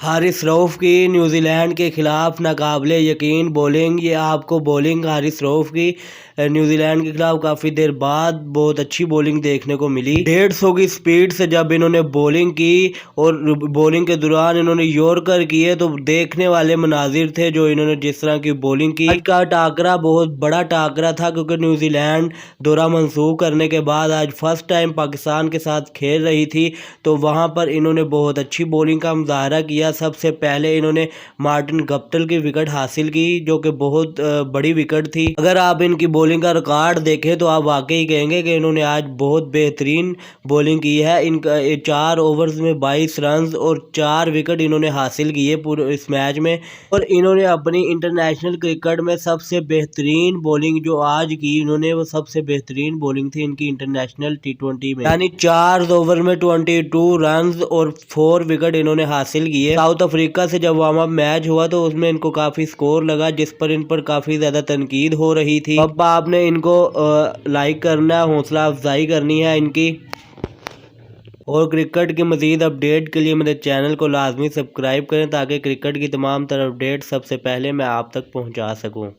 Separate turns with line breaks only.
حارث رؤف کی New Zealand کے خلاف ناقابل یقین بولنگ۔ یہ آپ کو بولنگ حارث رؤف کی نیوزی لینڈ کے خلاف کافی دیر بعد بہت اچھی بولنگ دیکھنے کو ملی۔ 150 کی سپیڈ سے جب انہوں نے بولنگ کی اور بولنگ کے دوران انہوں نے یورکر کیے تو دیکھنے والے مناظر تھے جو انہوں نے جس طرح کی بولنگ کی۔ آج کا ٹاکرا بہت بڑا ٹاکرا تھا کیونکہ نیوزی لینڈ دورہ منسوخ کرنے کے بعد آج فرسٹ ٹائم پاکستان کے ساتھ کھیل رہی تھی، تو وہاں پر انہوں نے بہت اچھی بولنگ کا مظاہرہ کیا۔ سب سے پہلے انہوں نے مارٹن گپٹل کی وکٹ حاصل کی جو کہ بہت بڑی وکٹ تھی۔ اگر آپ ان کی بولنگ کا ریکارڈ دیکھیں تو آپ واقعی کہیں گے کہ انہوں نے آج بہت بہترین بولنگ کی ہے۔ ان کا 4 اوورز میں 22 رنز اور 4 وکٹ انہوں نے حاصل کیے پورے اس میچ میں، اور انہوں نے اپنی انٹرنیشنل کرکٹ میں سب سے بہترین بولنگ جو آج کی انہوں نے وہ سب سے بہترین بولنگ تھی ان کی انٹرنیشنل T20 میں، یعنی 4 اوور میں 22 رنز اور 4 وکٹ انہوں نے حاصل کیے۔ ساؤتھ افریقہ سے جب وارم اپ میچ ہوا تو اس میں ان کو کافی سکور لگا جس پر ان پر کافی زیادہ تنقید ہو رہی تھی۔ اب آپ نے ان کو لائک کرنا ہے، حوصلہ افزائی کرنی ہے ان کی، اور کرکٹ کی مزید اپڈیٹ کے لیے میرے چینل کو لازمی سبسکرائب کریں تاکہ کرکٹ کی تمام تر اپڈیٹ سب سے پہلے میں آپ تک پہنچا سکوں۔